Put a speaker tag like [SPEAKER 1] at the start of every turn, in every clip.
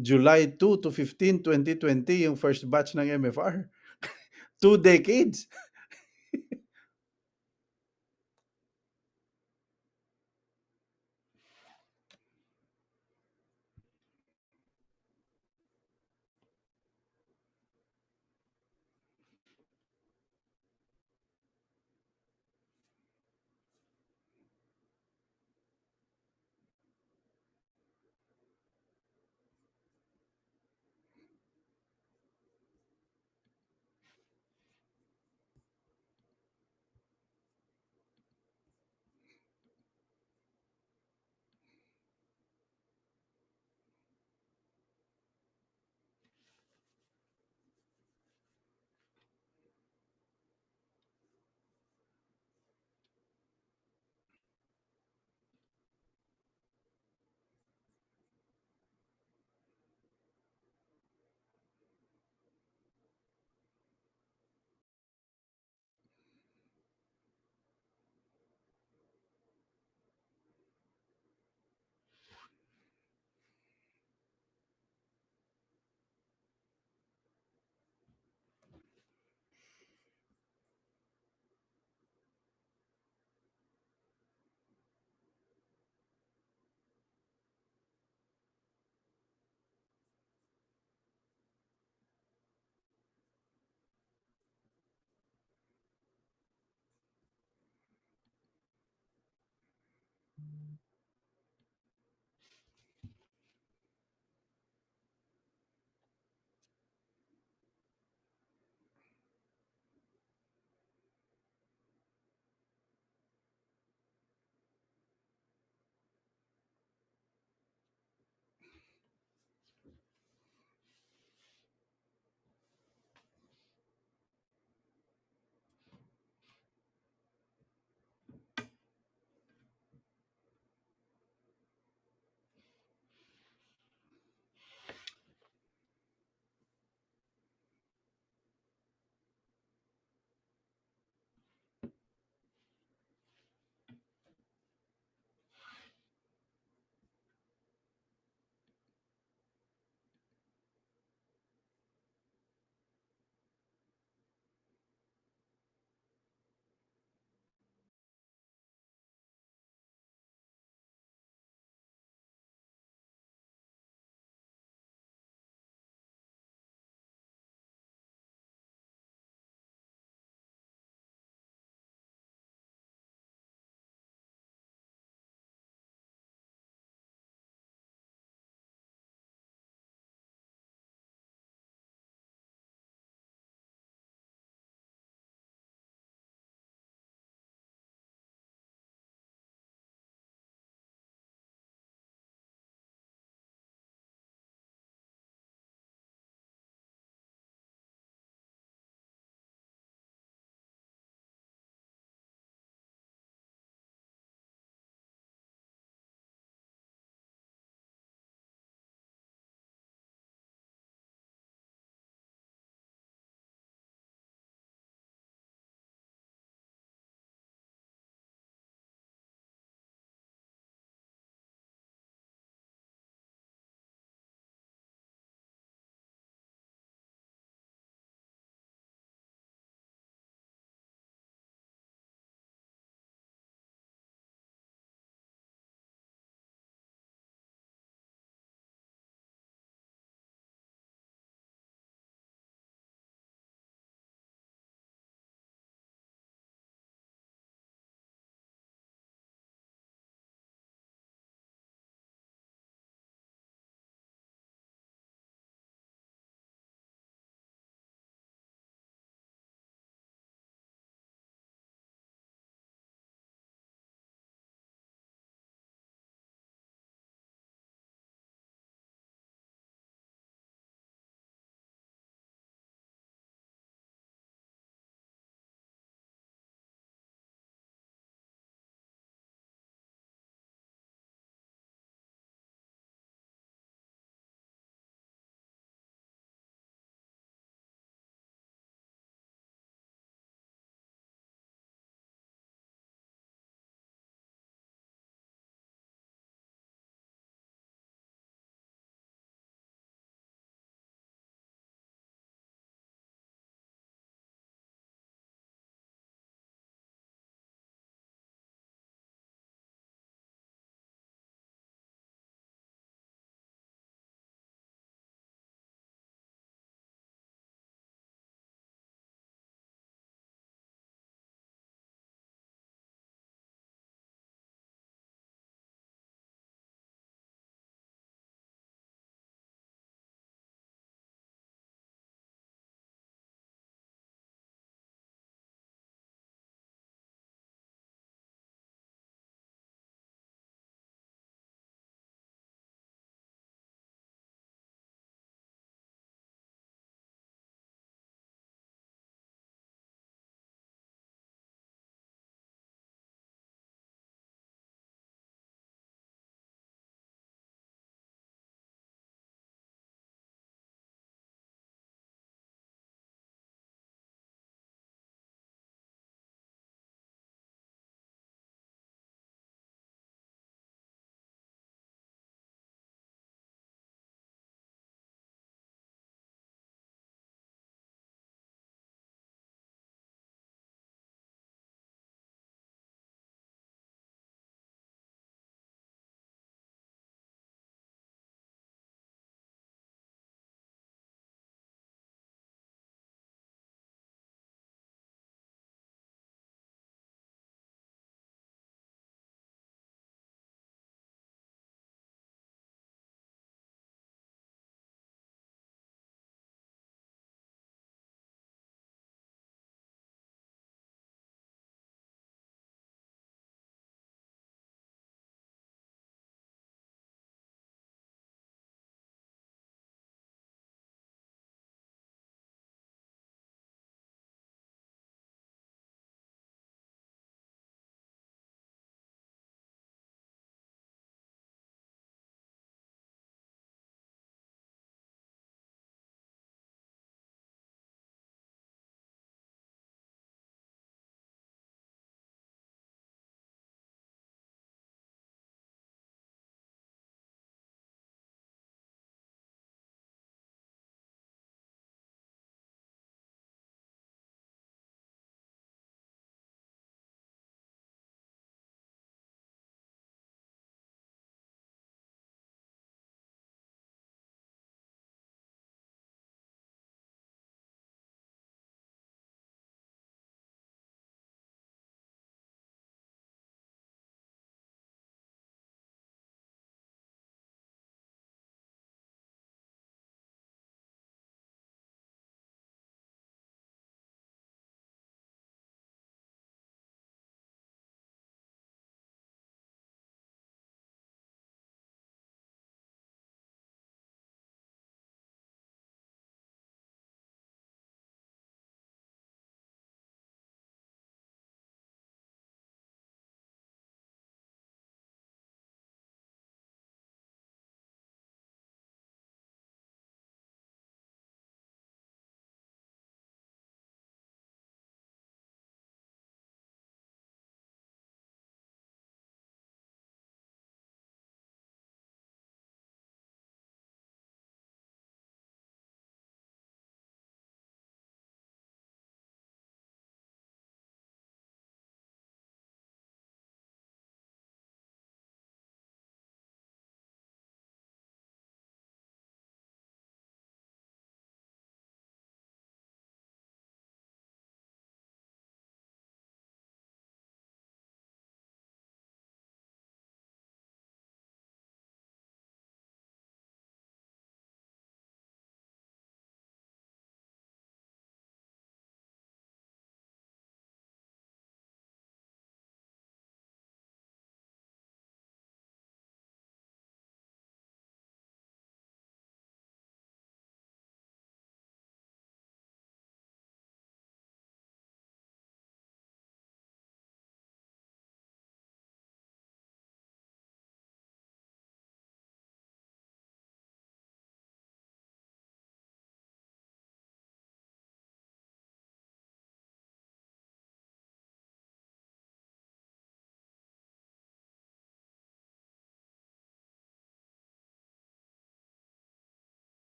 [SPEAKER 1] July 2 to 15, 2020 yung first batch ng MFR. 2 decades.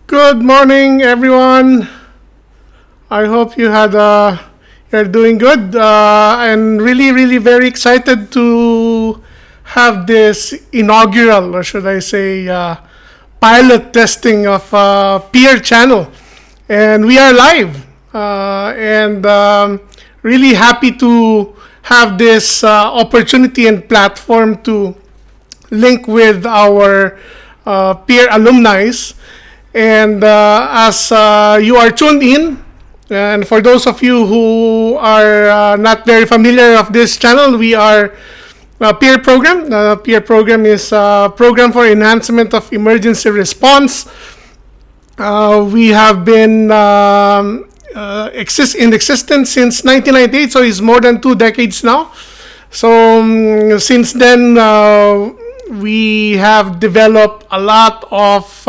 [SPEAKER 2] Good morning, everyone. I hope you're doing good. And really, really very excited to have this inaugural, or should I say, pilot testing of Peer Channel, and we are live. And Really happy to have this opportunity and platform to link with our peer alumni. And as you are tuned in, and for those of you who are not very familiar of this channel, we are peer program. Peer program is a program for enhancement of emergency response. We have been in existence since 1998, so it's more than 2 decades now. So since then, we have developed a lot of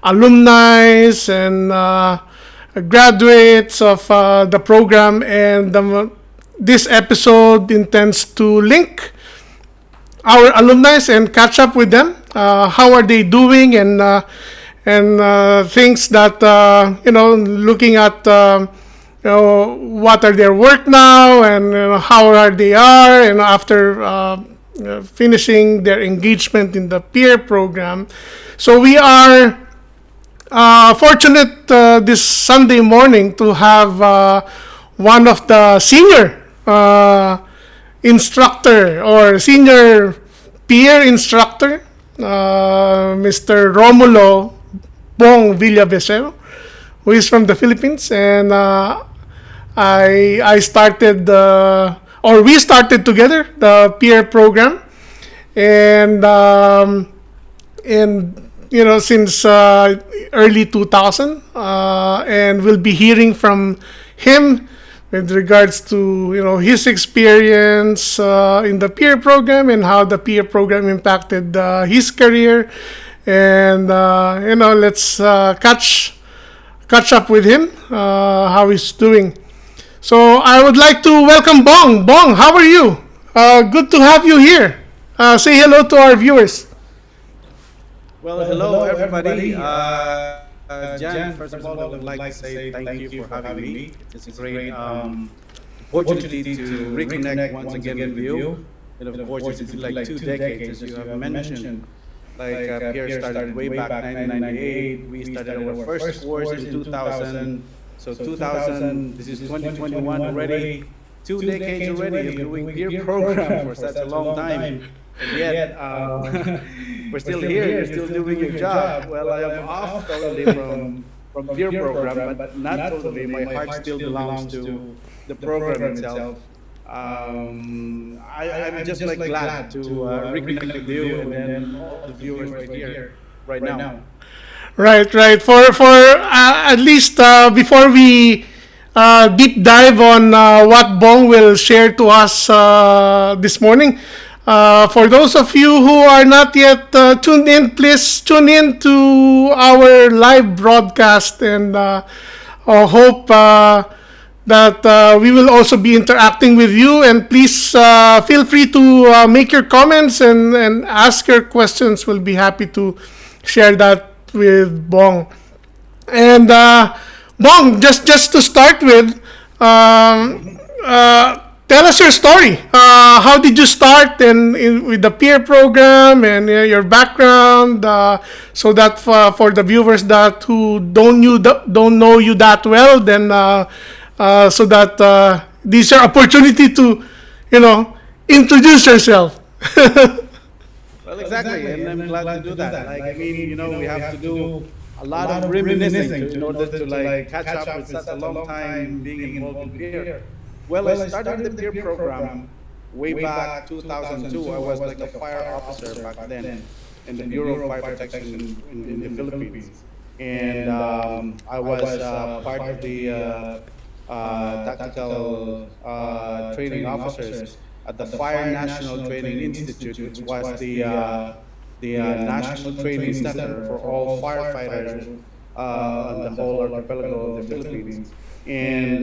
[SPEAKER 2] alumni and graduates of the program, and this episode intends to link our alumni and catch up with them. How are they doing, and things that looking at what are their work now, and how are they are, and after finishing their engagement in the peer program. So we are fortunate this Sunday morning to have one of the senior instructor or senior peer instructor, Mr. Romulo Bong Villavacer, who is from the Philippines, and I started or we started together the peer program, and since early 2000, and we'll be hearing from him with regards to his experience in the peer program and how the peer program impacted his career, and let's catch up with him, how he's doing. So I would like to welcome Bong. Bong, how are you? Good to have you here. Say hello to our viewers.
[SPEAKER 1] Well, hello everybody. Jan, first of all, I would like to say thank you for having me. It's a great opportunity to reconnect once again with you. And of course, it's like 2 decades, as you have mentioned. Like Pierre started way back 1998. We started our first course in 2000. So 2000, this is 2021 already. 2 decades already of doing peer program for such a long time. And yet, we're still here, you're still doing your job. Well, I am off totally from peer program, but not totally. My heart still belongs to the program itself. I'm just like glad to reconnect with you and then all the viewers right now.
[SPEAKER 2] Right. For at least before we deep dive on what Bong will share to us this morning. For those of you who are not yet tuned in, please tune in to our live broadcast, and hope that we will also be interacting with you. And please feel free to make your comments and ask your questions. We'll be happy to share that with Bong. And Bong, just to start with, tell us your story. How did you start with the peer program, and your background, so that for the viewers that who don't know you that well, then so that this is your opportunity to introduce yourself.
[SPEAKER 1] Well, exactly, and I'm glad to do that. Like, I mean, we have to do a lot of reminiscing in order to like catch up with such a long time being involved in peer. Well, I started the peer program way back 2002. I was like a fire officer back then in the Bureau of Fire Protection in the Philippines, and I was part of the tactical training officers at the Fire National Training Institute, which was the national training center for all firefighters on the whole archipelago of the Philippines. And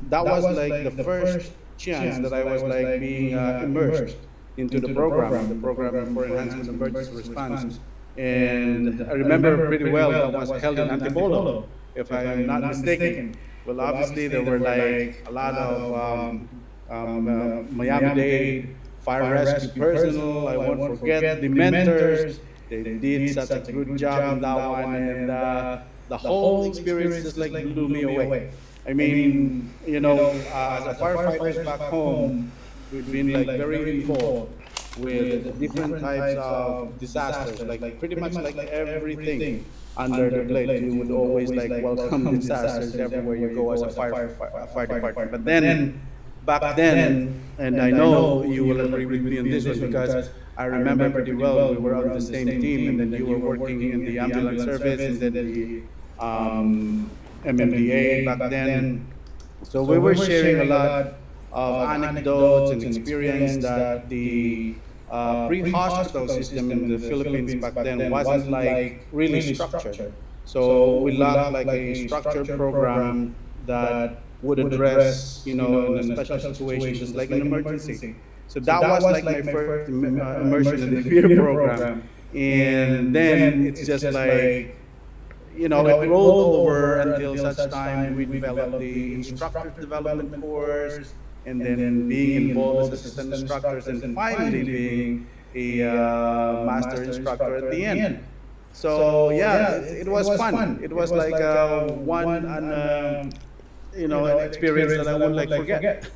[SPEAKER 1] that was like the first chance that I was being immersed into the program for enhancement emergency response. And I remember pretty well that was held in Antipolo, if I'm not mistaken. Well, obviously there were like a lot of Miami-Dade fire rescue personnel. I won't forget the mentors. They did such a good job in that one, and the whole experience just like blew me away. I mean, as a firefighters back home, we've been like very involved with different types of disasters, like pretty much like everything under the plate. You would always like welcome disasters everywhere you go as a fire department. But then back then, and I know you will agree with me on this one because I remember pretty well we were on the same team, and then you were working in the ambulance service and then the MMDA back then. So we were sharing a lot of anecdotes and experience that the pre-hospital system in the Philippines back then wasn't like really structured. So we lacked like a structured program that would address, in a special situation, just like an emergency. So that was like my first immersion in the peer program. And then it's just like, it rolled over until such time we developed the instructor development course, and then being involved as assistant instructors, and finally being a master instructor at the end. So yeah, it was fun. It was like an experience that I won't like forget.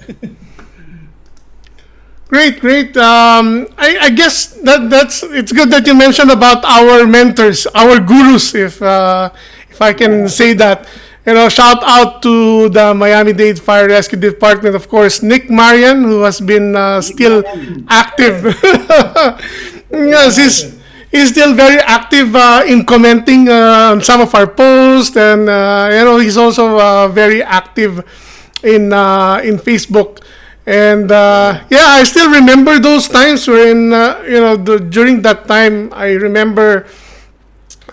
[SPEAKER 2] Great, great. I guess that's it's good that you mentioned about our mentors, our gurus, if I can say that. Shout out to the Miami-Dade Fire Rescue Department, of course, Nick Marian, who has been still active. Yes, he's still very active in commenting on some of our posts, and he's also very active in Facebook. And yeah, I still remember those times wherein during that time I remember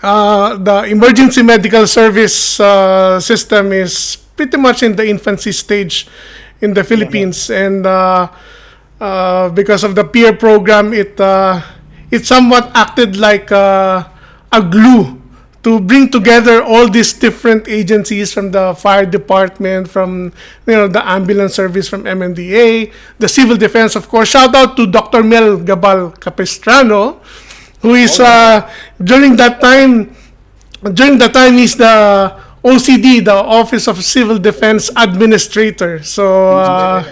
[SPEAKER 2] the emergency medical service system is pretty much in the infancy stage in the Philippines, and because of the peer program, it somewhat acted like a glue to bring together all these different agencies from the fire department, from the ambulance service, from MMDA, the civil defense, of course. Shout out to Dr. Mel Gabal Capistrano, who is during that time he's the OCD, the Office of Civil Defense Administrator. So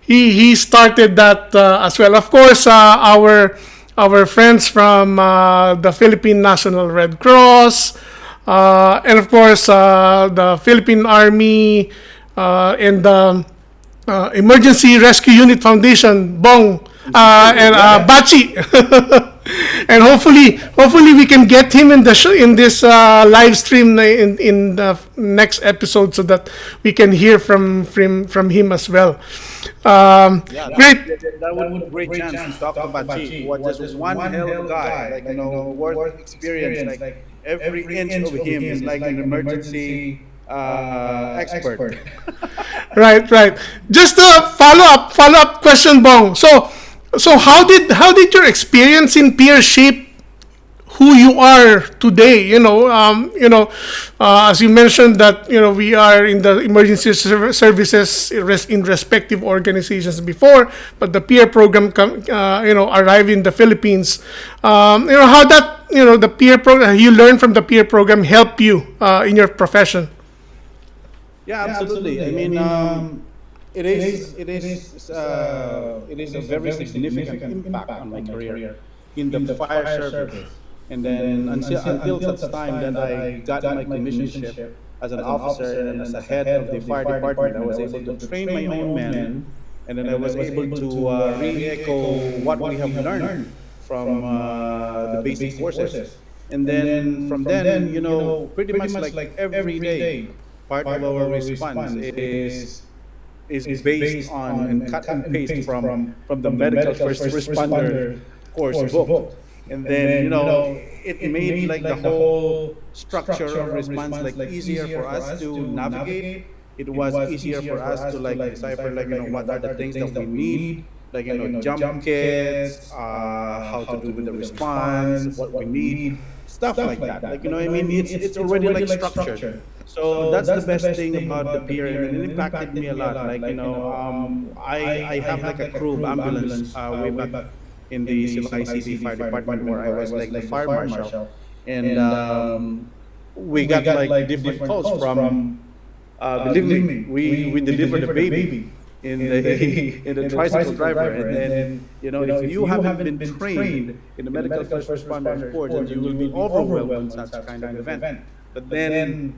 [SPEAKER 2] he started that as well. Of course, our friends from the Philippine National Red Cross, and of course the Philippine Army, and the Emergency Rescue Unit Foundation, Bong, and Bachi. And hopefully we can get him in the show, in this live stream in the next episode, so that we can hear from him as well.
[SPEAKER 1] Yeah,
[SPEAKER 2] Great.
[SPEAKER 1] that would be a great chance to talk about Chi, who was just one hell of a guy, like worth experience. Like every inch of him is like an emergency expert.
[SPEAKER 2] Right. Just a follow up question, Bong. So how did your experience in peer shape who you are today? As you mentioned that we are in the emergency services in respective organizations before, but the peer program arrived in the Philippines. How that the peer program you learn from the peer program help you in your profession?
[SPEAKER 1] Yeah, absolutely. I mean, it is a very significant impact on my career in the fire service. And then until such time that I got my commissionship as an officer and as a head of the fire department, I was able to train my own men, and then I was able to re-echo what we have learned from the basic courses. And then from then, pretty much like every day, part of our response is based on and cut and paste from the medical first responder course book. And then it made like the whole structure of response like easier for us to navigate. It was easier for us to like decipher like what are the things that we need, like jump kits, how to do with the response, what we need, stuff like that. Like, I mean, it's already like structured. So that's the best thing about the peer, and it impacted me a lot. Like, I have like a crew of ambulance way back in the Silocay City Fire Department, where I was like the fire marshal, and we got like different calls from. Believe me, we delivered a baby in the in the tricycle driver, and then if you haven't been trained in the medical first responder course, then you will be overwhelmed with such kind of event. But then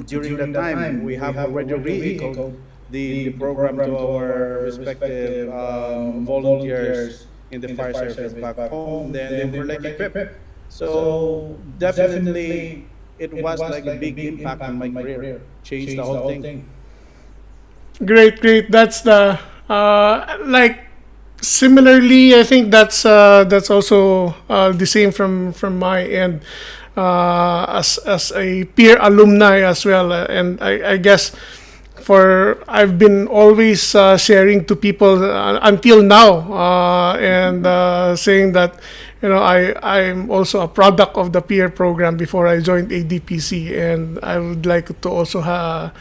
[SPEAKER 1] during that time, we have already re-echoed the program to our respective volunteers in the fire service back home. Then they were like equipped. So definitely, it was like a big impact on my career. Changed the whole thing.
[SPEAKER 2] Great, great. That's the like similarly. I think that's also the same from my end as a peer alumni as well, and I guess for I've been always sharing to people until now, and saying that I'm also a product of the peer program before I joined ADPC, and I would like to also have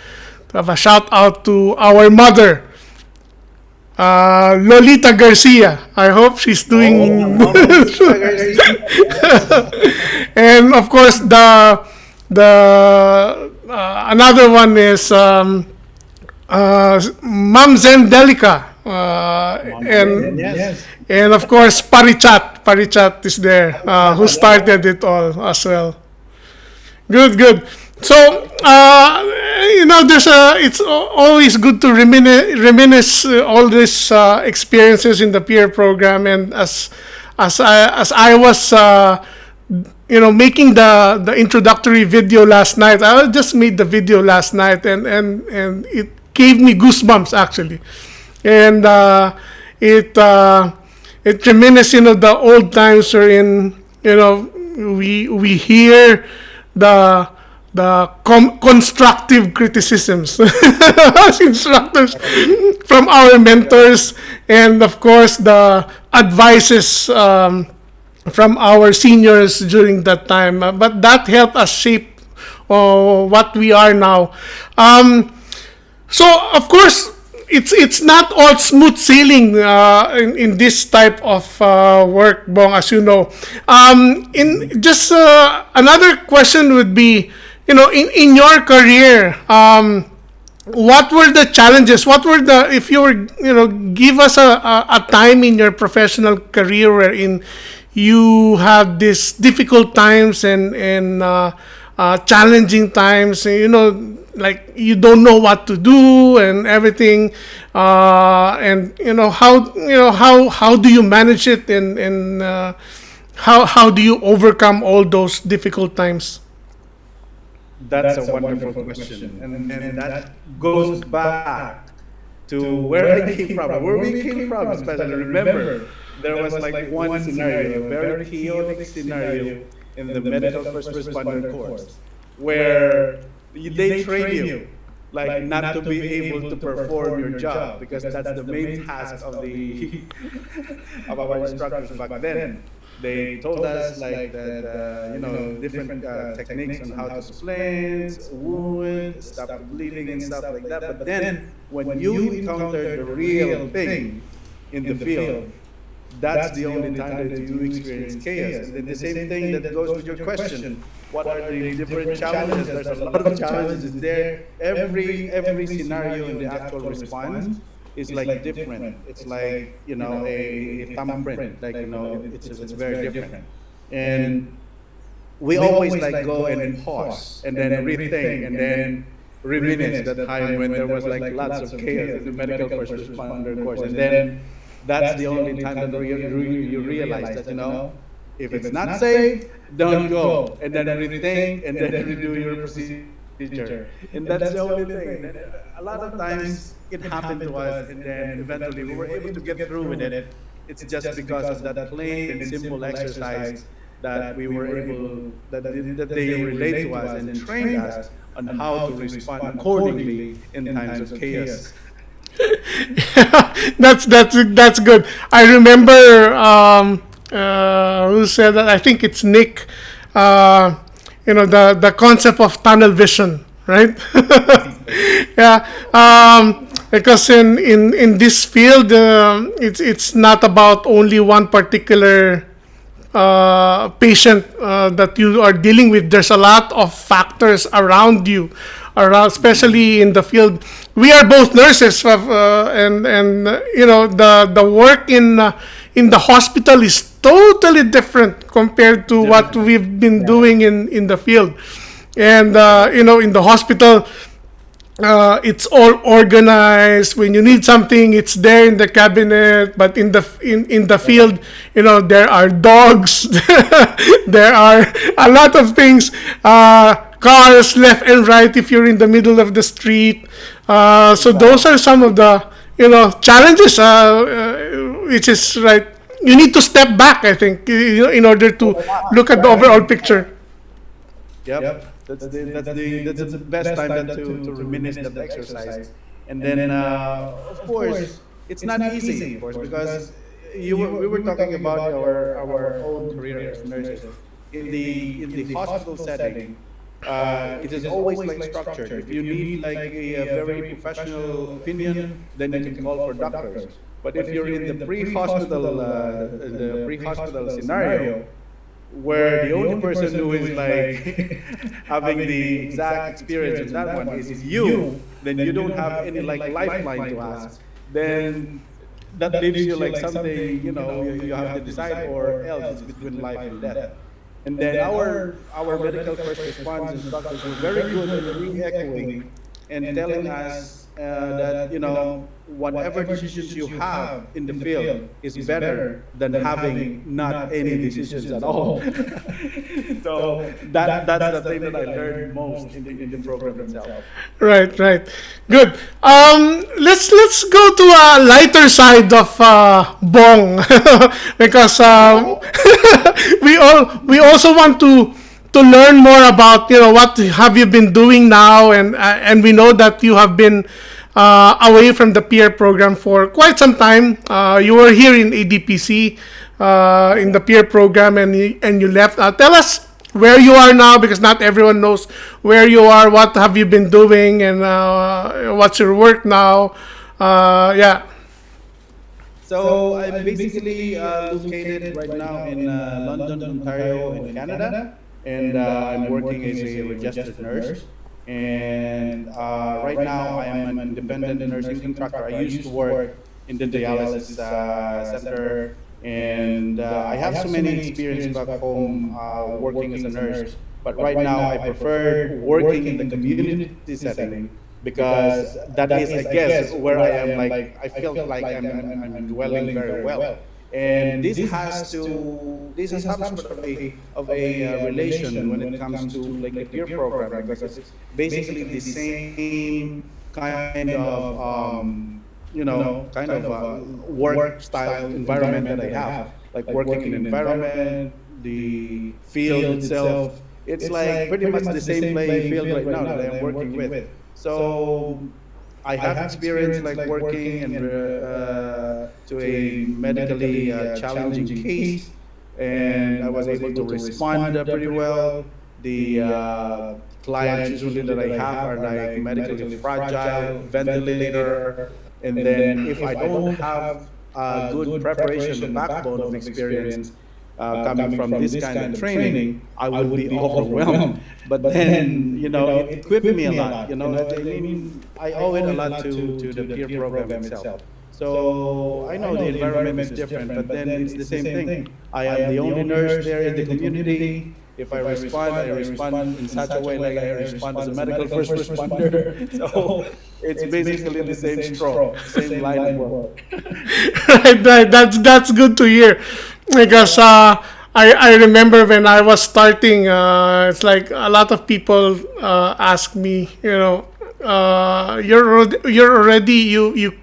[SPEAKER 2] a shout out to our mother, Lolita Garcia. I hope she's doing. And of course, the another one is Ma'am Zendelica, and
[SPEAKER 1] Yes.
[SPEAKER 2] and of course Parichat. Parichat is there, who started it all as well. Good, good. So, there's it's always good to reminisce all these experiences in the peer program, and as I was making the introductory video last night. I just made the video last night, and it gave me goosebumps actually, and it reminisces the old times wherein we hear the constructive criticisms as instructors from our mentors, and of course the advices from our seniors during that time. But that helped us shape what we are now. So of course, it's not all smooth sailing in this type of work, Bong, as you know. In just another question would be, in your career, what were the challenges? What were the, if you were, give us a time in your professional career wherein you have these difficult times and challenging times, like you don't know what to do and everything, and how do you manage it, and how do you overcome all those difficult times?
[SPEAKER 1] That's a wonderful question. And that goes back to where I came from, where we came from, especially. Remember, there was like one scenario, a very chaotic scenario in the medical first responder course, where they train you like not to be able to perform your job, because that's the main task of the of our instructors back then. They told us like that, different techniques on how to splint, wound, stop the bleeding and stuff like that. But then when you encounter the real thing in the field, that's the only time that you experience chaos. And then the same thing that goes with your question. What are the different challenges? There's a lot of challenges there. Every scenario in the actual response is like different. It's like a thumbprint. Like it's very different. And we always like go and pause and then rethink and then reminisce that time when there was like lots of chaos in the medical first responder course. And then that's the only time that you realize that if it's not safe, don't go, and then rethink and then redo your procedure. And that's the only thing. And a lot of times it happened to us, and then eventually we were able to get through with it. It's just because of that plain and simple exercise that we were able that they relate to us and trained us on how to respond accordingly in times of chaos.
[SPEAKER 2] That's good. I remember who said that. I think it's Nick. The concept of tunnel vision, right? Yeah. Because in this field, it's not about only one particular patient that you are dealing with. There's a lot of factors around you, especially in the field. We are both nurses, and the work in the hospital is totally different compared to what we've been doing in the field. And in the hospital, it's all organized. When you need something, it's there in the cabinet. But in the field, there are dogs. There are a lot of things. Cars left and right if you're in the middle of the street. So those are some of the challenges. Which is right. You need to step back, I think, in order to look at the overall picture.
[SPEAKER 1] Yep. That's the best time then to reminisce that exercise. And then, of course, it's not easy, of course, because we were talking about our own career as nurses. In the hospital setting, it is always like structured. If you need like a very professional opinion, then you can call for doctors. But if you're in the pre-hospital scenario, where the only person who is like having the exact experience in that one is you, then you don't have any like lifeline to ask. Then that leaves you like something you have to decide, or else it's between life and death. And then our medical first response instructors were very good at re-echoing and telling us that whatever decisions you have in the field is better than having not any decisions at all. So that's the thing that I learned most in the program itself.
[SPEAKER 2] Right. Good. Let's go to a lighter side of Bong because we also want to learn more about what have you been doing now, and we know that you have been away from the peer program for quite some time. You were here in ADPC in the peer program, and you left. Tell us where you are now, because not everyone knows where you are. What have you been doing, and what's your work now? Yeah.
[SPEAKER 1] So I'm basically located right now in London, Ontario, in Canada, and I'm working as a registered nurse. And right now I am an independent nursing contractor. I used to work in the dialysis center, and I have so many experience back home working as a nurse. But right now I prefer working in the community setting, because that is, I guess, where I am like I feel like I'm dwelling very well. And this has some sort of a relation when it comes to like the peer program, because it's basically the same kind of work style environment that I have, like working in environment, the field itself. It's like pretty much the same playing field right now that I'm working with. So I have experience like working and to a medically challenging case, and I was able to respond pretty well. The clients usually that I have are like medically fragile, ventilator, and then if I don't have a good preparation, backbone of experience, coming from this kind of training, I would be overwhelmed. But then, it equipped me a lot. I owe it a lot to the peer program itself. So I know the environment is different, but then it's the same thing. I am the only nurse there in the community. If I respond in such a way like I respond as a medical first responder. So it's basically the same stroke, same line of work.
[SPEAKER 2] Right. That's good to hear, because I remember when I was starting, it's like a lot of people ask me, you're already you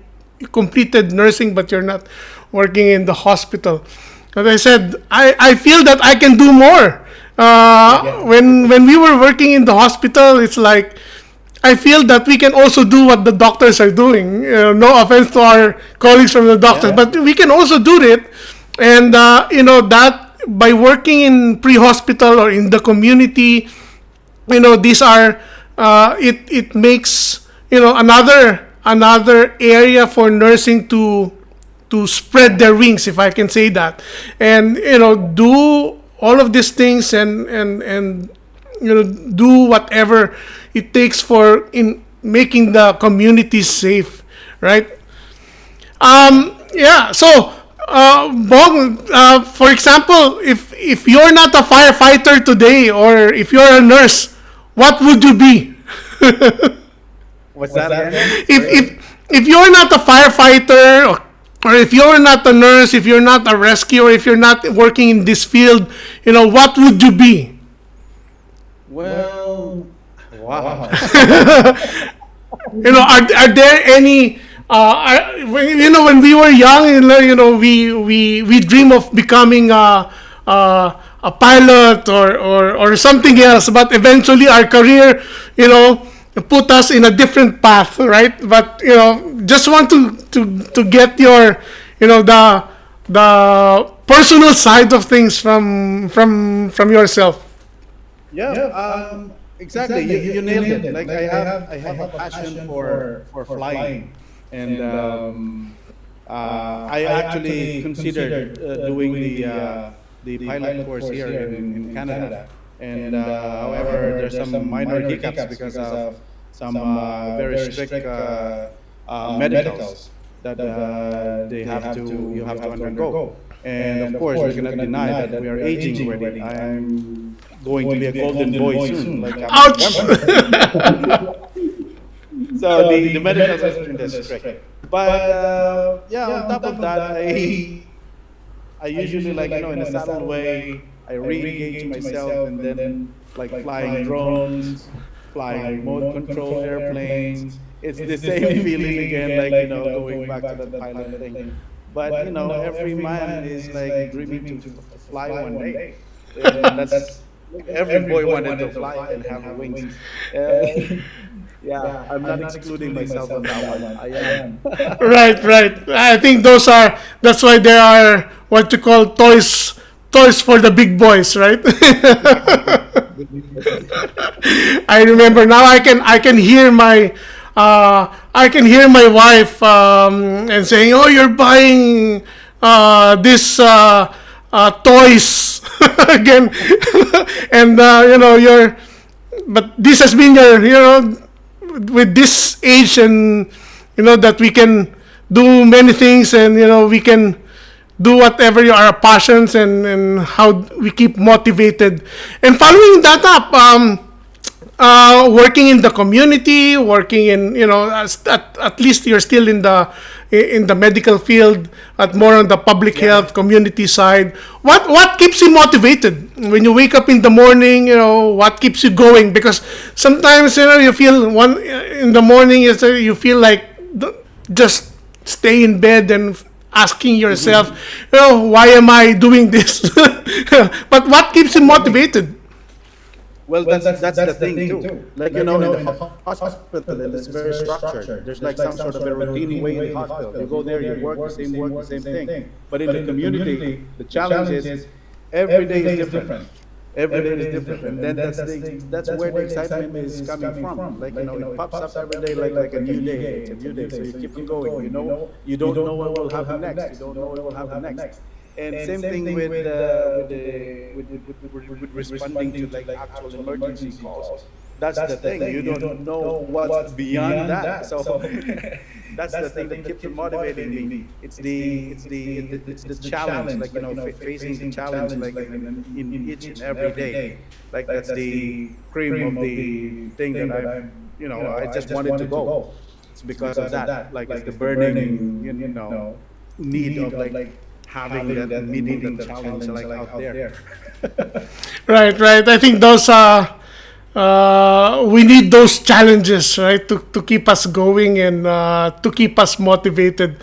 [SPEAKER 2] completed nursing, but you're not working in the hospital. And I said, I feel that I can do more. When we were working in the hospital, it's like I feel that we can also do what the doctors are doing. No offense to our colleagues from the doctors, but we can also do it. And that by working in pre-hospital or in the community, these are it makes another area for nursing to spread their wings, if I can say that, and do all of these things, and do whatever it takes for in making the community safe, right? Yeah. So, Bong, for example, if you're not a firefighter today, or if you're a nurse, what would you be?
[SPEAKER 1] What's that again?
[SPEAKER 2] if
[SPEAKER 1] Sorry.
[SPEAKER 2] if you're not a firefighter, or if you're not a nurse, if you're not a rescuer, if you're not working in this field, what would you be?
[SPEAKER 1] Well, wow.
[SPEAKER 2] Are there any when we were young, we dream of becoming a pilot, or something else, but eventually our career put us in a different path, right? But just want to get your the personal side of things from yourself.
[SPEAKER 1] Yeah, exactly. You nailed it. Like I have a passion for flying, and I actually considered doing the pilot course here in Canada. And however, there's some minor hiccups because of some very strict medicals that you have to undergo. And of course, we cannot deny that we are aging already. I'm going to be a golden boy soon, like after
[SPEAKER 2] Ouch.
[SPEAKER 1] November. So the medicals are just strict. But yeah, on top of that, I usually, like, in a subtle way, I re-engage myself, and then like flying drones, flying remote control airplanes. It's the same feeling again, like, going back to the pilot thing. But every man is like dreaming to fly one day, and that's every boy wanted to fly and have wings. Uh, yeah, I'm not excluding myself on that one. I am.
[SPEAKER 2] Right, right. I think that's why there are what you call toys for the big boys, right? I remember now. I can hear my wife and saying, "Oh, you're buying this toys again," and you're. But this has been your with this age, and that we can do many things, and we can do whatever our passions, and how we keep motivated, and following that up, working in the community, working in at least you're still in the medical field, at more on the public health community side. What keeps you motivated when you wake up in the morning? What keeps you going? Because sometimes you feel one in the morning, you feel like just stay in bed and asking yourself, why am I doing this? But what keeps you motivated?
[SPEAKER 1] Well, that's the thing too. Like, in the hospital, it's very structured. There's like some sort of a routine way in the hospital. You go there, you work the same thing. But in the community, the challenge is every day is different. Every day is different, and then that's where the excitement is coming from. Like, it pops up every day like a new day. It's a new day, so you keep on going. You don't know what will happen next. You don't know what will happen next. And same thing with responding to like actual emergency calls. That's the thing. You don't know what's beyond that. So that's the thing that keeps motivating me. It's the challenge, like, facing the challenge, like, in each and every day. Like, that's the cream of the thing that I just wanted to go. It's because of that. Like, it's the burning need of like having that meeting that challenge, like, out there.
[SPEAKER 2] Right, right. I think those we need those challenges, right, to keep us going, and to keep us motivated,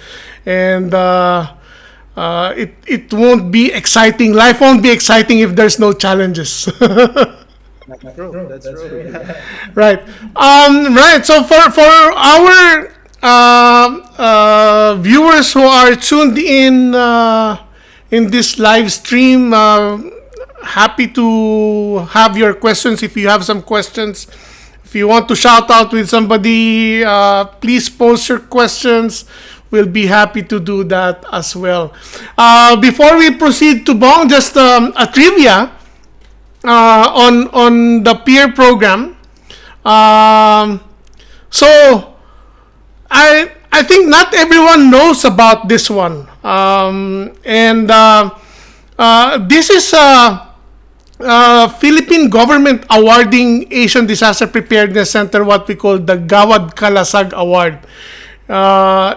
[SPEAKER 2] and it won't be exciting. Life won't be exciting if there's no challenges.
[SPEAKER 1] That's true. That's true.
[SPEAKER 2] Right. Right. So for our viewers who are tuned in in this live stream. Happy to have your questions. If you have some questions, if you want to shout out with somebody, please post your questions. We'll be happy to do that as well. Before we proceed to Bong, just a trivia on the peer program. So I think not everyone knows about this one, and this is Philippine government awarding Asian Disaster Preparedness Center what we call the Gawad Kalasag Award.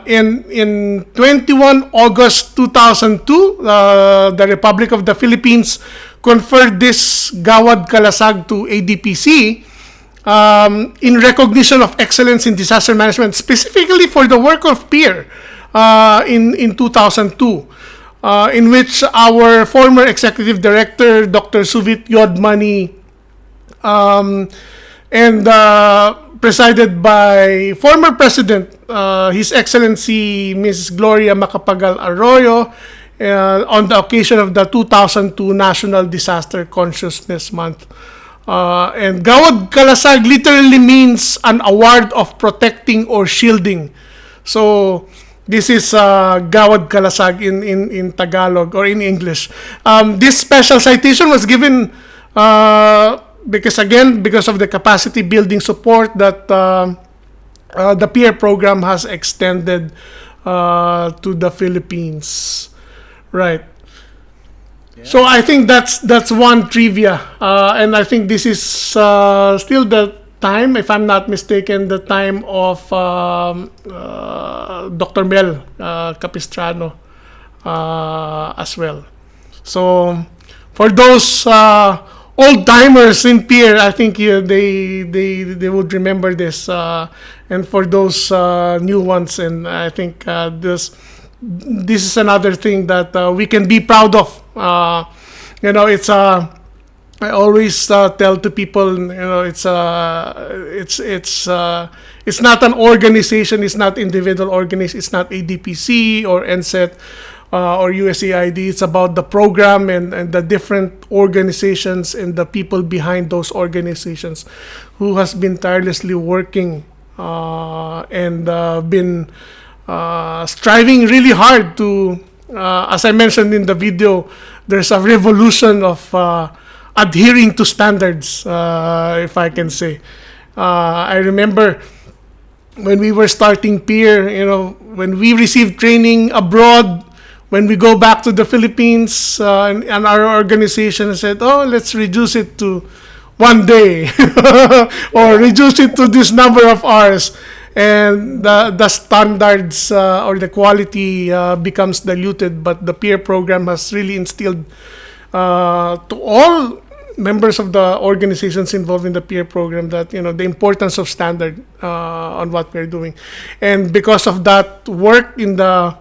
[SPEAKER 2] In 21 August 2002, the Republic of the Philippines conferred this Gawad Kalasag to ADPC in recognition of excellence in disaster management, specifically for the work of peer in 2002. In which our former executive director, Dr. Suvit Yodmani, and presided by former President, His Excellency Ms. Gloria Macapagal Arroyo, on the occasion of the 2002 National Disaster Consciousness Month. And Gawad Kalasag literally means an award of protecting or shielding. So, this is Gawad Kalasag in Tagalog or in English. This special citation was given because of the capacity building support that the peer program has extended to the Philippines. Right. Yeah. So I think that's one trivia, and I think this is still the time, if I'm not mistaken, the time of Dr. Mel Capistrano as well. So for those old timers in peer, I think they would remember this, and for those new ones, and I think this is another thing that we can be proud of. It's I always tell to people, it's not an organization, it's not individual organization, it's not ADPC or NSET or USAID. It's about the program and the different organizations and the people behind those organizations who has been tirelessly working and been striving really hard to, as I mentioned in the video, there's a revolution of adhering to standards, if I can say. I remember when we were starting peer, when we received training abroad, when we go back to the Philippines, and our organization said, oh, let's reduce it to 1 day or reduce it to this number of hours. And the standards or the quality becomes diluted, but the peer program has really instilled to all members of the organizations involved in the peer program that the importance of standard on what we're doing. And because of that work in the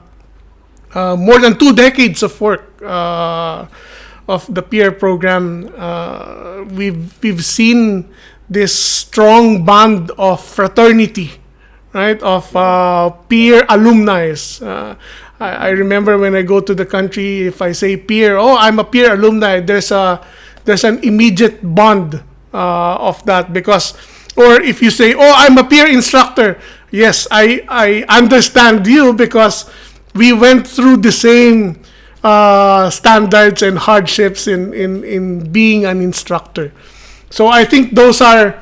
[SPEAKER 2] more than 2 decades of work of the peer program, we've seen this strong bond of fraternity, right, of peer alumni. I remember when I go to the country, if I say peer, oh, I'm a peer alumni, there's an immediate bond of that, because, or if you say, oh, I'm a peer instructor, yes, I understand you because we went through the same standards and hardships in being an instructor. So I think those are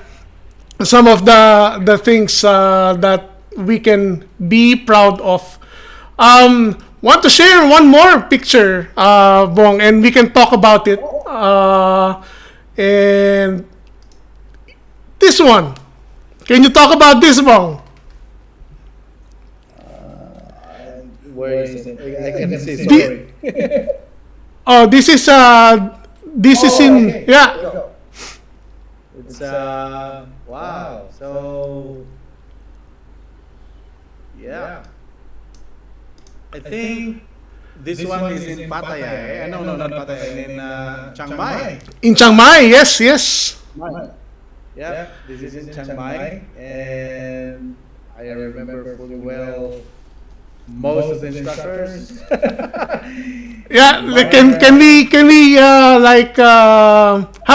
[SPEAKER 2] some of the things that we can be proud of. Want to share one more picture, Bong, and we can talk about it. And this one, can you talk about this, Bong?
[SPEAKER 1] Where is it? I can say sorry.
[SPEAKER 2] Oh, this is in,
[SPEAKER 1] okay.
[SPEAKER 2] yeah.
[SPEAKER 1] It's wow. So yeah, I think this one is in Pattaya. No, not Pattaya. In Chiang Mai.
[SPEAKER 2] In Chiang Mai, yes.
[SPEAKER 1] Yeah, this is in Chiang Mai, and I remember fully well most of the instructors.
[SPEAKER 2] Yeah, like, can we have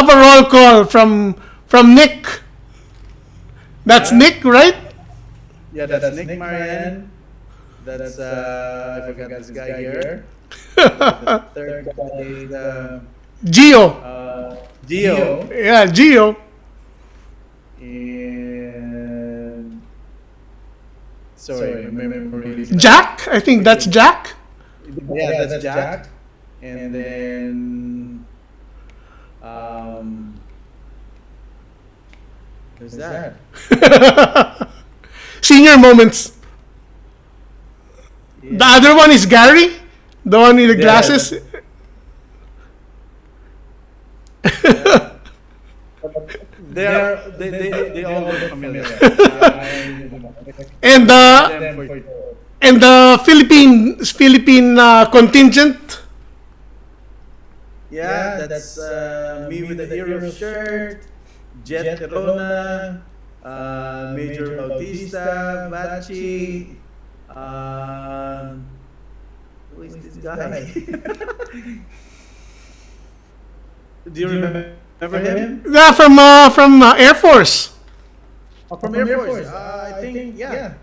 [SPEAKER 2] a roll call from Nick? That's
[SPEAKER 1] Yeah.
[SPEAKER 2] Nick, right?
[SPEAKER 1] Yeah, that's Nick Marianne. That's I forgot this guy here. Third guy is
[SPEAKER 2] Gio.
[SPEAKER 1] Gio.
[SPEAKER 2] Yeah, Gio.
[SPEAKER 1] And sorry, my memory is
[SPEAKER 2] Jack. I think that's Jack.
[SPEAKER 1] yeah, that's Jack. And then who's that?
[SPEAKER 2] Senior moments. The other one is Gary, the one with the
[SPEAKER 1] Yeah.
[SPEAKER 2] glasses.
[SPEAKER 1] They all look familiar.
[SPEAKER 2] And the Philippine contingent.
[SPEAKER 1] Yeah, that's me with the hero shirt, Jet Corona, Major Bautista, Bachi, who is this guy? Do you remember him?
[SPEAKER 2] Yeah, from Air Force.
[SPEAKER 1] Oh, from Air Force. I think, yeah.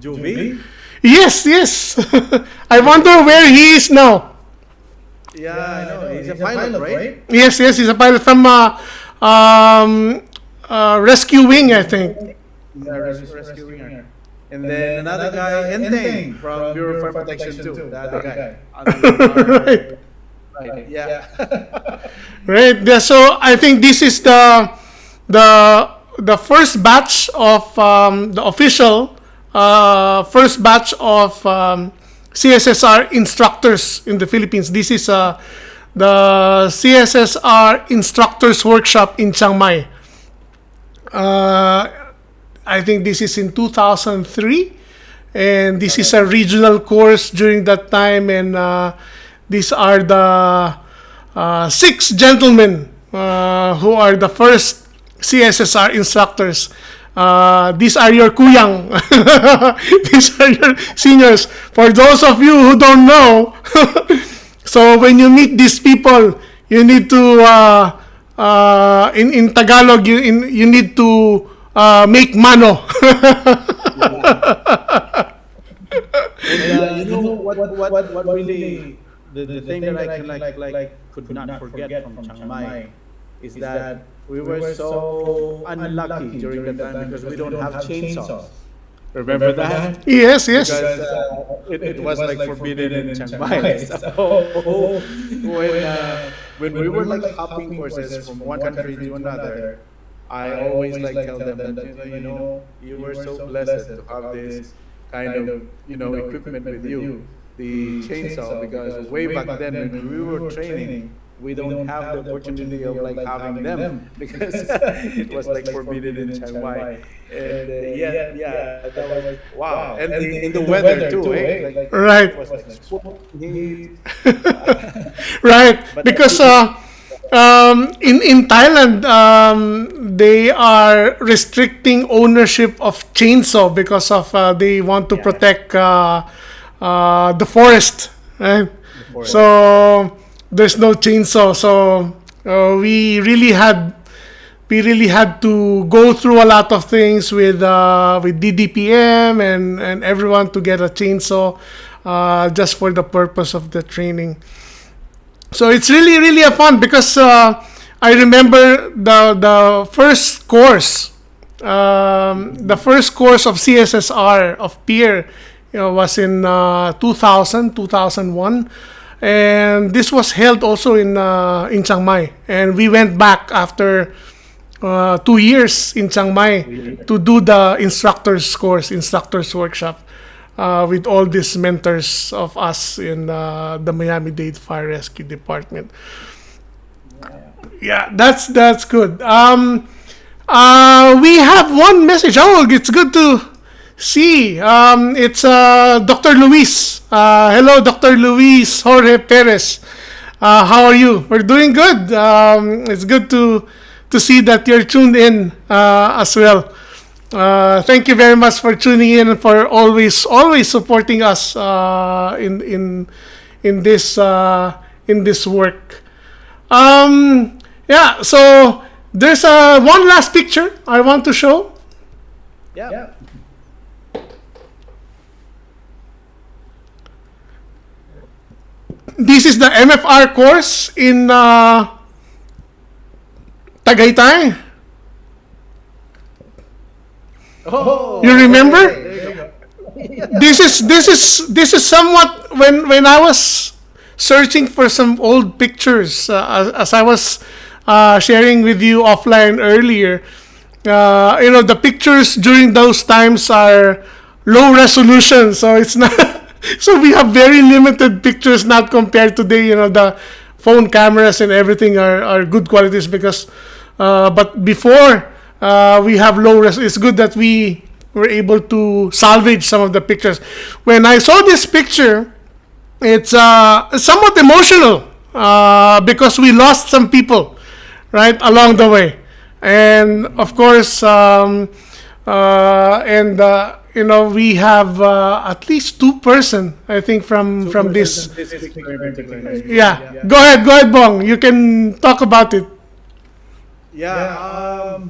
[SPEAKER 1] Jovi?
[SPEAKER 2] Yes, yes. I wonder where he is now.
[SPEAKER 1] Yeah, I know. He's a pilot, right?
[SPEAKER 2] Yes, yes, he's a pilot from Rescue Wing, I think.
[SPEAKER 1] Yeah, rescue winger. And then another guy, Enteng, from Bureau of Fire Protection too. The other guy.
[SPEAKER 2] Right.
[SPEAKER 1] Right, yeah.
[SPEAKER 2] Right. Yeah, so I think this is the first batch of the official first batch of CSSR instructors in the Philippines. This is the CSSR instructors workshop in Chiang Mai. I think this is in 2003, and this is a regional course during that time, and these are the 6 gentlemen who are the first CSSR instructors. These are your kuyang. These are your seniors. For those of you who don't know, so when you meet these people, you need to in Tagalog you need to make mano.
[SPEAKER 1] And you know what really the thing that I can could not forget from Chiang Mai is that we were so unlucky during the time because we don't have chainsaws. Remember that?
[SPEAKER 2] Yes, yes.
[SPEAKER 1] Because it was like forbidden in Chiang Mai. So when we were like hopping courses from one country to another, I always like tell them that you were so blessed to have this kind of equipment with you, the chainsaw, because way back then when we were training, we don't have the opportunity of like having them because it was like forbidden in Chiang Mai. And that was wow. And in the weather too, eh? Like,
[SPEAKER 2] Right.
[SPEAKER 1] it was like heat.
[SPEAKER 2] Right, because in Thailand, they are restricting ownership of chainsaw because of they want to protect the forest, right?
[SPEAKER 1] forest.
[SPEAKER 2] So there's no chainsaw, so we really had to go through a lot of things with DDPM and everyone to get a chainsaw just for the purpose of the training. So it's really a fun because I remember the first course of CSSR of peer was in 2001, and this was held also in Chiang Mai, and we went back after 2 years in Chiang Mai to do the instructors workshop with all these mentors of us in the Miami-Dade Fire Rescue Department. Yeah, that's good. We have one message. Oh, it's good to see. It's Dr. Luis. Hello, Dr. Luis Jorge Perez. How are you? We're doing good. It's good to see that you're tuned in as well. Thank you very much for tuning in and for always supporting us in this work. Yeah. So there's one last picture I want to show.
[SPEAKER 1] Yeah.
[SPEAKER 2] This is the MFR course in Tagaytay.
[SPEAKER 1] Oh,
[SPEAKER 2] You remember?
[SPEAKER 1] okay, there you go.
[SPEAKER 2] This is somewhat when I was searching for some old pictures as I was sharing with you offline earlier. The pictures during those times are low resolution, so it's not. So we have very limited pictures, not compared today. The phone cameras and everything are good qualities because, but before we have low res. It's good that we were able to salvage some of the pictures. When I saw this picture, it's somewhat emotional because we lost some people right along the way, and of course, we have at least two-person, I think, from this.
[SPEAKER 1] This picture in particular.
[SPEAKER 2] Yeah, go ahead, Bong. You can talk about it.
[SPEAKER 1] Yeah,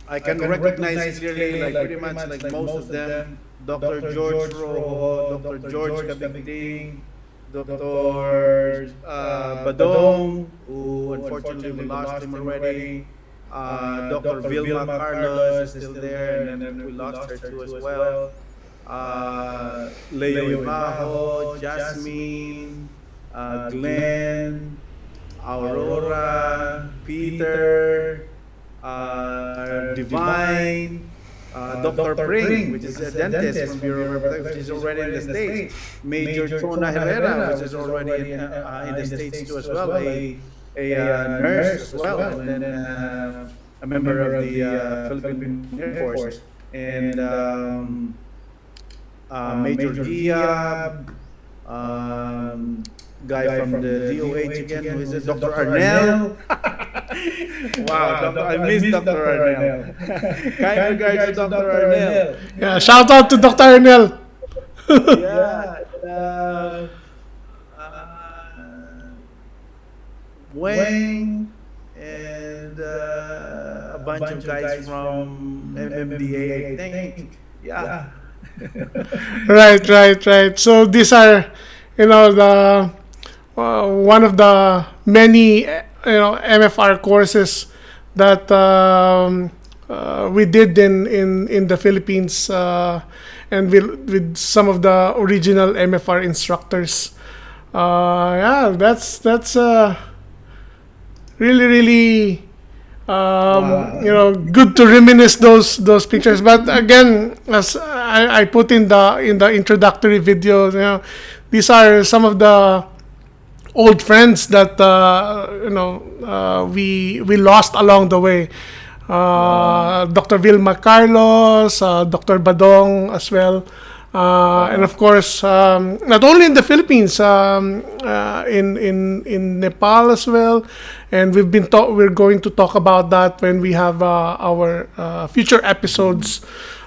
[SPEAKER 1] I can recognize clearly, like pretty much like most of them. Dr. George Rojo, Dr. George Kabigding, Dr. Badong, who unfortunately we lost him already. Dr. Vilma Carlos is still there, and then we lost her too as well. Leo Ibajo, Jasmine, Glenn, Aurora, Peter, Divine, Dr. Pring, which is a dentist from Bureau of which is already in the States. Major Chona Herrera, which is already in the States too as well, a nurse as well, and then a member of the Philippine Air Force. And Major Diab, guy from the DOH again, who is it? Dr. Arnel. Wow, I miss Dr. Arnel. Kind regards to Dr. Arnel.
[SPEAKER 2] Yeah, shout out to Dr. Arnel.
[SPEAKER 1] Yeah. Wang and a bunch of guys from MMDA, I think. Yeah.
[SPEAKER 2] Right. So these are, the one of the many, MFR courses that we did in the Philippines, and with some of the original MFR instructors. Yeah, that's really good to reminisce those pictures. But again, as I put in the introductory video, these are some of the old friends that we lost along the way. Dr. Vilma Carlos, Dr. Badong as well. And of course, not only in the Philippines, in Nepal as well, and we're going to talk about that when we have our future episodes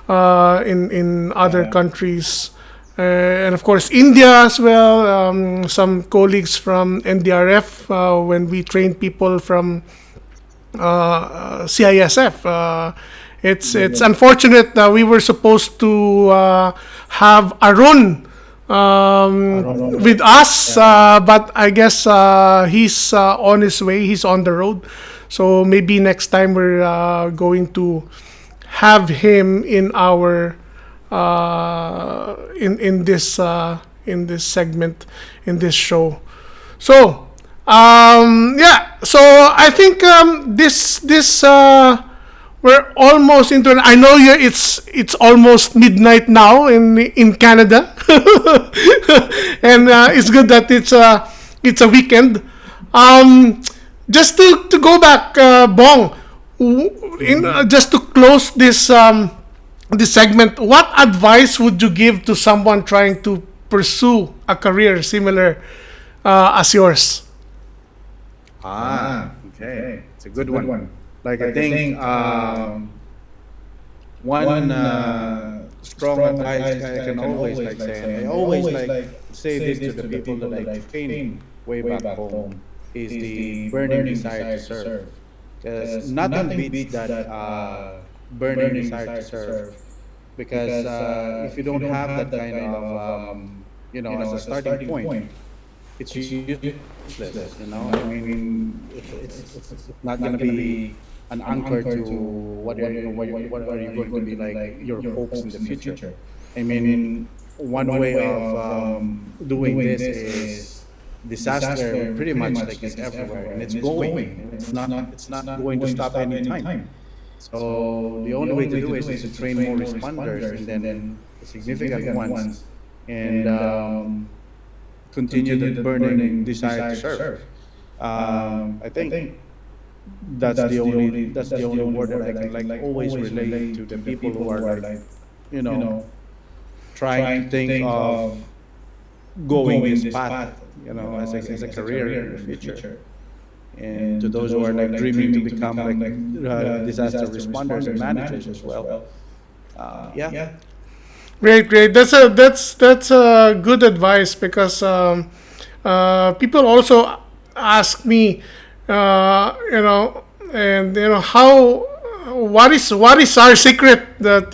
[SPEAKER 2] in other countries, and of course India as well. Some colleagues from NDRF when we train people from CISF. It's unfortunate that we were supposed to have Arun with us, but I guess he's on his way. He's on the road, so maybe next time we're going to have him in our in this segment, in this show. So yeah, so I think this we're almost into. I know it's almost midnight now in Canada, and it's good that it's a weekend. Just to go back, Bong, just to close this segment, what advice would you give to someone trying to pursue a career similar as yours?
[SPEAKER 1] Okay. It's a good one. Like I think one strong advice I can always like say, and I always like say this to the people that I train way back home, is the burning desire to serve. Because nothing beats that burning desire to serve. Because if you don't have that kind of, as a starting point, it's useless. I mean, it's not going to be an anchor to what are you going to be like your hopes in the future. I mean, one way of doing this is disaster. Pretty much like it's everywhere, and it's going. And it's not going to stop anytime. So the only way to do it is to train more responders, and then the significant ones, and continue the burning desire to serve. I think that's the only word that I can like always relate to the people who are like, you know trying to think of going this path, as a career in the future. And to those who are like dreaming to become like disaster responders and managers as well. Yeah.
[SPEAKER 2] Great, great. That's a good advice because people also ask me, and how what is our secret that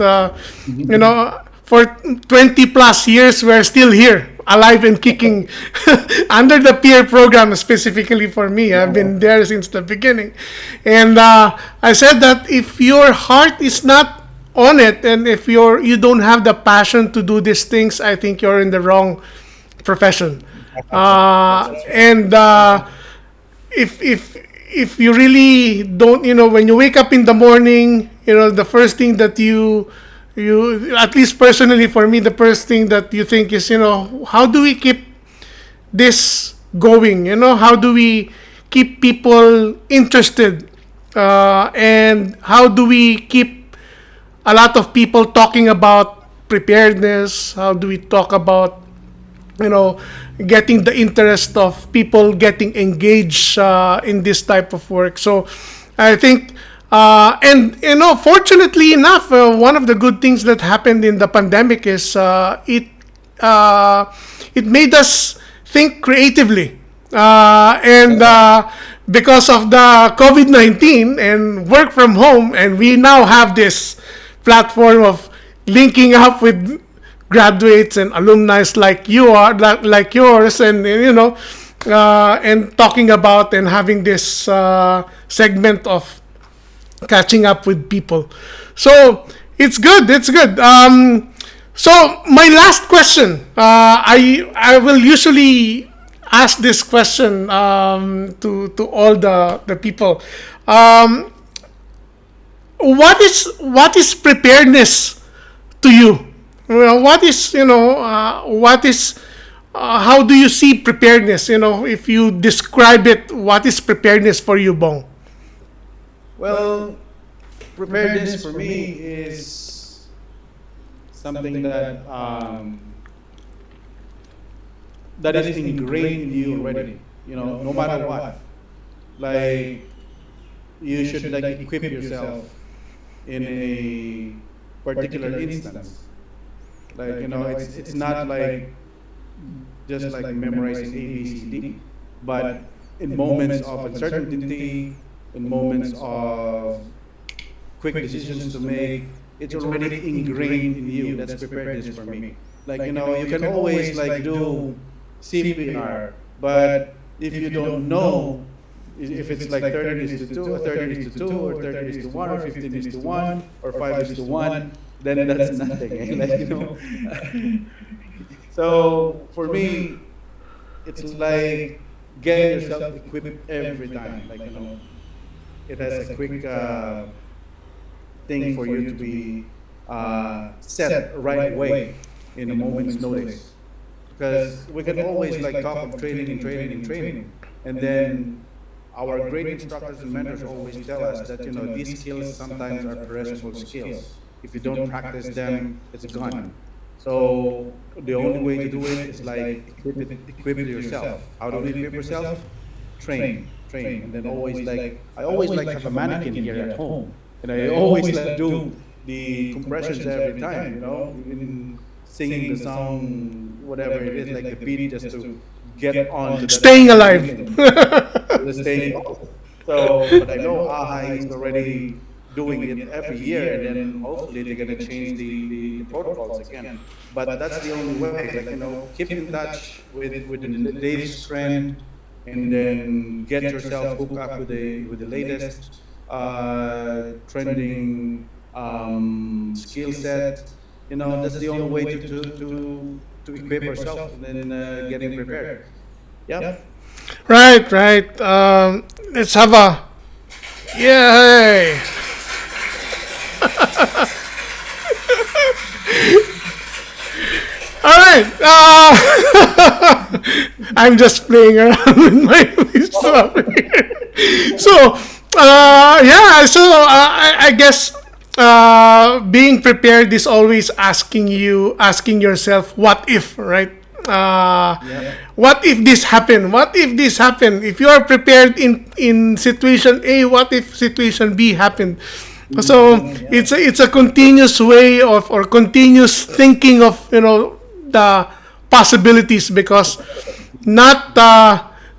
[SPEAKER 2] for 20 plus years we're still here, alive and kicking, under the peer program specifically for me. I've been there since the beginning, and I said that if your heart is not on it, and if you don't have the passion to do these things, I think you're in the wrong profession. And if you really don't, when you wake up in the morning, the first thing that you at least personally for me, the first thing that you think is, how do we keep this going? How do we keep people interested? And how do we keep a lot of people talking about preparedness? How do we talk about, getting the interest of people getting engaged in this type of work? So I think, and fortunately enough, one of the good things that happened in the pandemic is it made us think creatively, and because of the COVID-19 and work from home, and we now have this platform of linking up with graduates and alumni like like yours, and and talking about and having this segment of catching up with people. So it's good. It's good. So my last question, I will usually ask this question to all the people. What is preparedness to you? How do you see preparedness? If you describe it, what is preparedness for you, Bong?
[SPEAKER 1] Well, preparedness for me is something that is ingrained in you already. No matter what, like you should like equip yourself in a particular instance. Like it's not like just like memorizing A, B, C, D, but in moments of uncertainty, in moments of quick decisions to make, it's already ingrained in you. That's preparedness for me. Like you can always like do CPR, but if you don't know if it's like 30 is to 2, or 30 is to 2, or 30 is to 1, or 15 is to 1, or 5 is to 1, then that's nothing. So for me, it's like getting yourself equipped every time. Like it has a quick thing for you to be set right away in a moment's notice. Because we can always like talk of training, and then our great instructors and mentors always tell us that these skills sometimes are perishable skills. If you don't practice them, it's gone. So the only way to do it is like equip yourself. How do we equip yourself? Train, and then always like I always like have a mannequin here at home, and I always like do the compressions every time, even singing the song, whatever it is, like the beat, just to get on to that
[SPEAKER 2] Staying alive.
[SPEAKER 1] rhythm, the staying. So, but I know AHA is already doing it every year, and then hopefully they're gonna change the protocols again. But that's the only way. Like, keep in touch with the latest trend, and then get yourself hooked up with the latest trending skill set. That's the only way to equip ourselves and then getting prepared. Yeah.
[SPEAKER 2] Right, right. Let's have a yay. All right. I'm just playing around with my stuff here. So, yeah. So, I guess being prepared is always asking yourself, what if, right? What if this happened? What if this happened? If you are prepared in situation A, what if situation B happened? So it's a continuous way of, or continuous thinking of, the possibilities, because not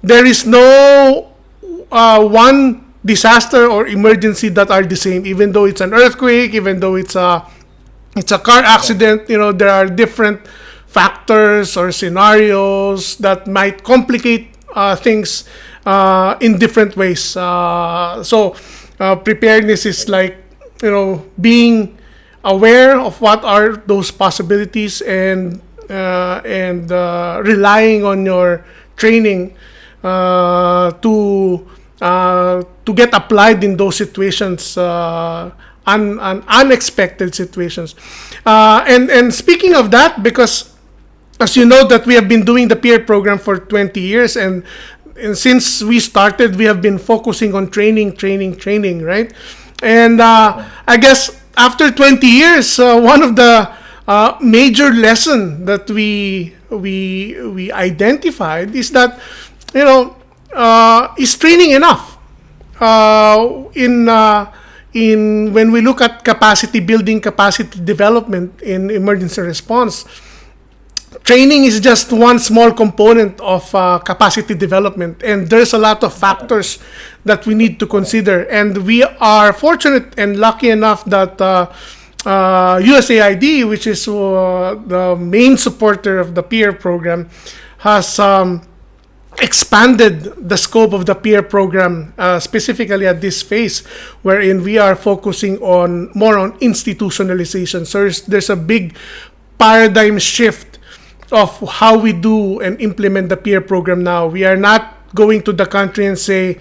[SPEAKER 2] there is no one disaster or emergency that are the same. Even though it's an earthquake, even though it's a car accident, there are different factors or scenarios that might complicate things in different ways. So preparedness is like, being aware of what are those possibilities, and relying on your training to get applied in those situations, unexpected situations. And speaking of that, because as you know that we have been doing the peer program for 20 years, and since we started, we have been focusing on training, right? And I guess after 20 years, one of the major lesson that we identified is that, is training enough? In when we look at capacity building, capacity development in emergency response, training is just one small component of capacity development, and there's a lot of factors that we need to consider. And we are fortunate and lucky enough that USAID, which is the main supporter of the peer program, has expanded the scope of the peer program, specifically at this phase, wherein we are focusing more on institutionalization. So there's a big paradigm shift of how we do and implement the peer program now. We are not going to the country and say,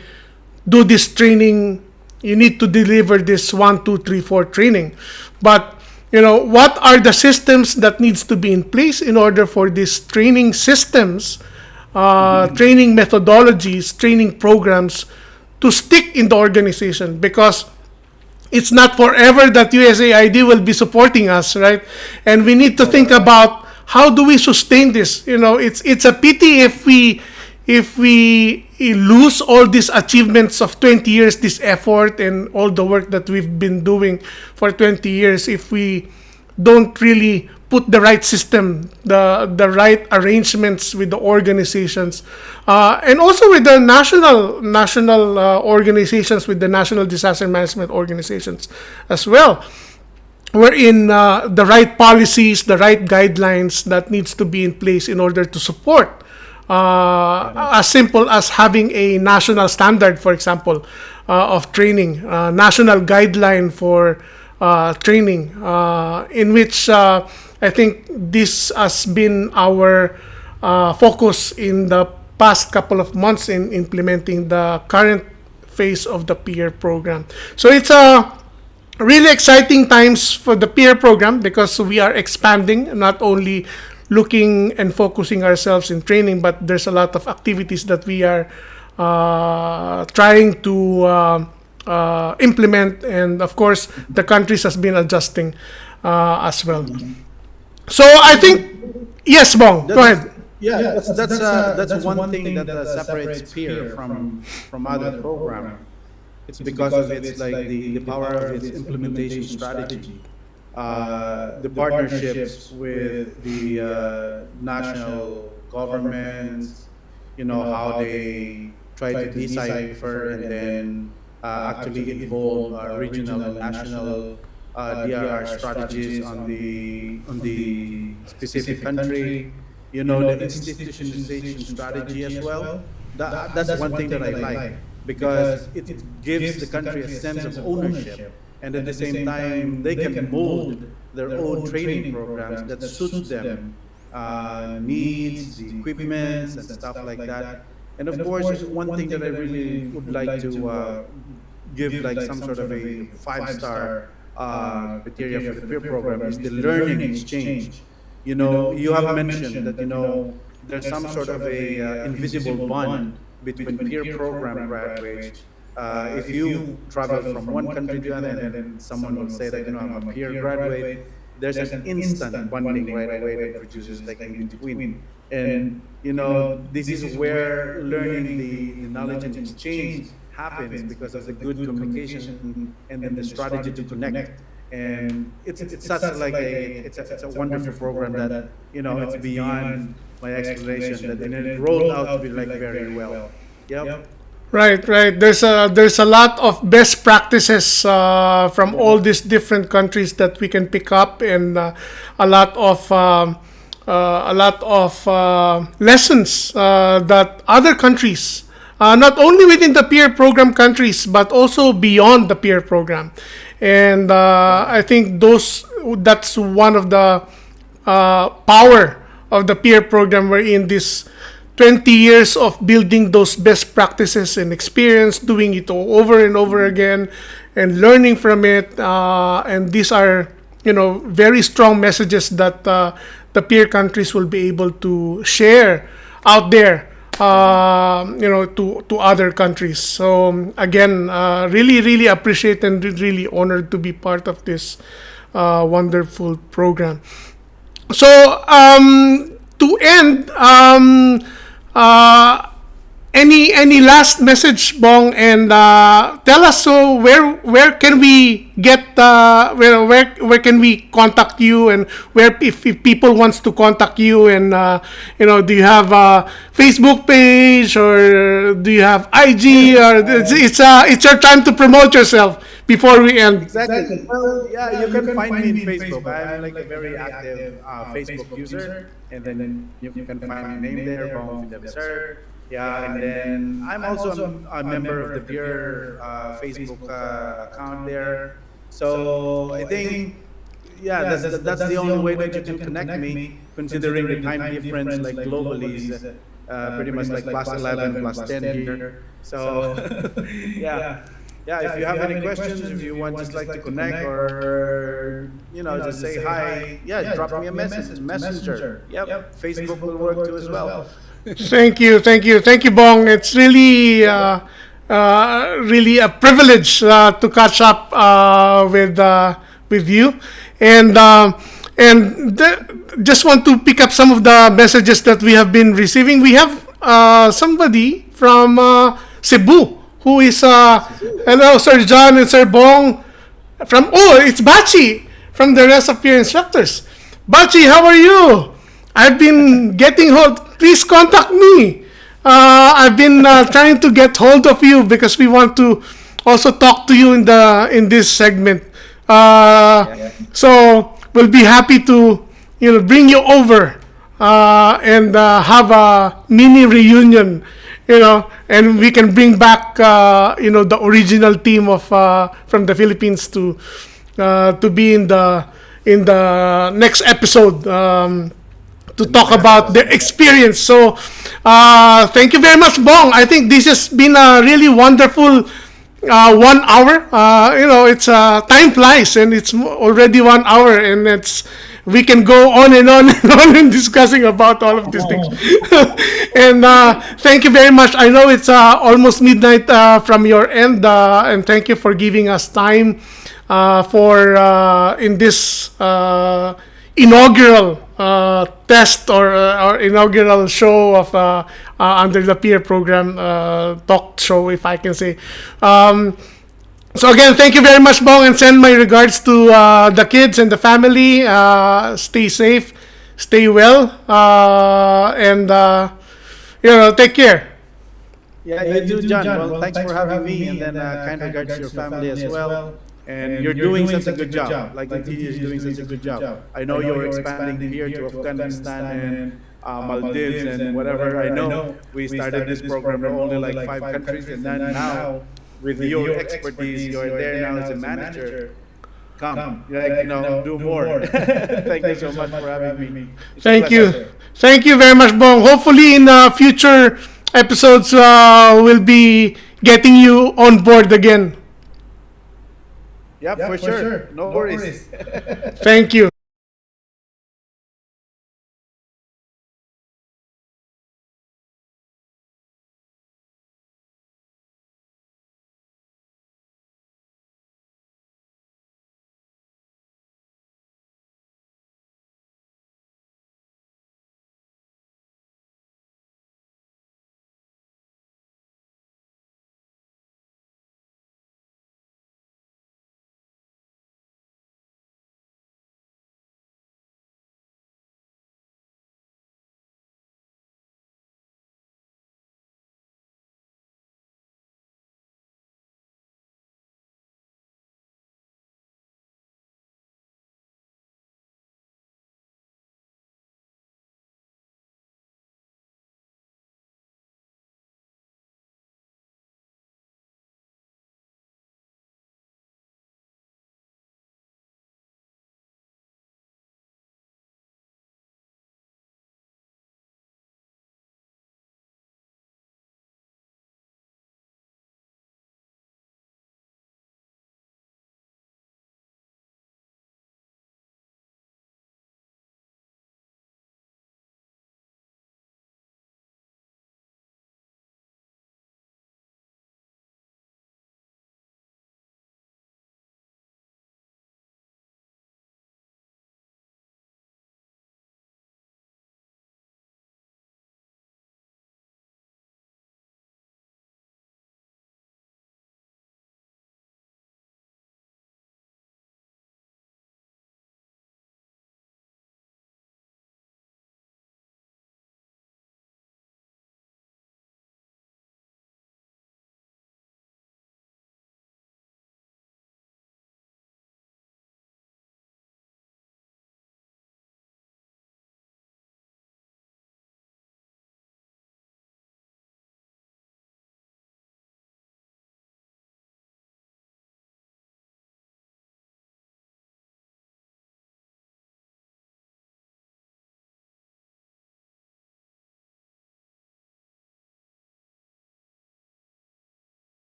[SPEAKER 2] do this training, you need to deliver this 1, 2, 3, 4 training. But, what are the systems that needs to be in place in order for these training systems, training methodologies, training programs to stick in the organization? Because it's not forever that USAID will be supporting us, right? And we need to think about, how do we sustain this? It's a pity if we lose all these achievements of 20 years, this effort and all the work that we've been doing for 20 years, if we don't really put the right system, the right arrangements with the organizations, and also with the national organizations, with the national disaster management organizations as well, wherein the right policies, the right guidelines that needs to be in place in order to support, as simple as having a national standard, for example, of training, national guideline for training, in which I think this has been our focus in the past couple of months in implementing the current phase of the peer program. So it's a really exciting times for the peer program, because we are expanding, not only looking and focusing ourselves in training, but there's a lot of activities that we are trying to implement, and of course the countries has been adjusting as well. So I think, yes, Bong, go ahead.
[SPEAKER 1] Yeah, that's one thing that separates peer from other program. It's because of its like the power of its implementation strategy. the partnerships with the national governments, how they try to decipher and then actually involve regional and national DRR strategies on the specific country. The institutionalization strategy as well. That's one thing that I like because it gives the country a sense of ownership, and at the same time they can mold their own training programs that suits them needs, the equipments and stuff like that. And of course, one thing that I really would like to give like some sort of a five-star criteria for the peer program is the learning exchange. You have mentioned that there's some sort of a invisible bond between peer program graduates. If you travel from one country to another, and then someone will say that I'm a peer graduate, there's an instant bonding right away that produces like in between. And this is where learning the knowledge and exchange happens because of the good communication and then the strategy to connect. And it's such like it's a wonderful program that it's beyond my explanation that and it rolled out to be like very well. Yep.
[SPEAKER 2] Right, right. There's a lot of best practices from all these different countries that we can pick up, and a lot of lessons that other countries, not only within the peer program countries, but also beyond the peer program. And I think that's one of the power of the peer program, wherein this 20 years of building those best practices and experience, doing it over and over again, and learning from it. And these are, very strong messages that the peer countries will be able to share out there, to other countries. So again, really, really appreciate and really honored to be part of this wonderful program. So to end, any last message, Bong, and tell us, so where can we get where can we contact you, and where if people wants to contact you, and do you have a Facebook page, or do you have IG, or it's your time to promote yourself before we end.
[SPEAKER 1] Exactly. Well, yeah, you can find me in Facebook. I'm like a very active Facebook user, and then you can find my name there, Bong Villavacer. Yeah, and then I'm also a member of the Pure Facebook account there. So I think, yeah, that's the only way that you can connect me, considering the time difference, like globally, is pretty much like plus 11, plus 10 here. So, yeah. Yeah, if you have any questions, if you want just like to connect or just say hi, yeah, drop me a message, messenger. Yep, Facebook will work too as well.
[SPEAKER 2] Thank you, thank you, thank you, Bong. It's really a privilege to catch up with you, and just want to pick up some of the messages that we have been receiving. We have somebody from Cebu who is hello, Sir John and Sir Bong, from it's Bachi from the rest of peer instructors. Bachi, how are you? I've been getting hold. Please contact me. I've been trying to get hold of you because we want to also talk to you in this segment. So we'll be happy to bring you over and have a mini reunion. And we can bring back the original team of from the Philippines to be in the next episode. To talk about their experience. So, thank you very much, Bong. I think this has been a really wonderful 1 hour. It's time flies, and it's already 1 hour, and we can go on and on and on in discussing about all of these things. And thank you very much. I know it's almost midnight from your end, and thank you for giving us time for in this inaugural test or inaugural show of under the peer program talk show, if I can say. So again, thank you very much, Bong, and send my regards to the kids and the family. Stay safe, stay well, and take care.
[SPEAKER 1] Yeah, you too, John. Well, thanks for having me, and then kind regards to your family as well. And you're doing such a good job. Like the TV is doing such a good job. I know you're expanding here to Afghanistan and Maldives and whatever. I know we started this program only like 5 countries, and then now with your expertise, you're there now as a manager. Come, do more. Thank you so much for having me. It's a
[SPEAKER 2] Thank you.
[SPEAKER 1] pleasure.
[SPEAKER 2] Thank you very much, Bong. Hopefully, in future episodes, we'll be getting you on board again.
[SPEAKER 1] Yep, for sure. No worries.
[SPEAKER 2] Thank you.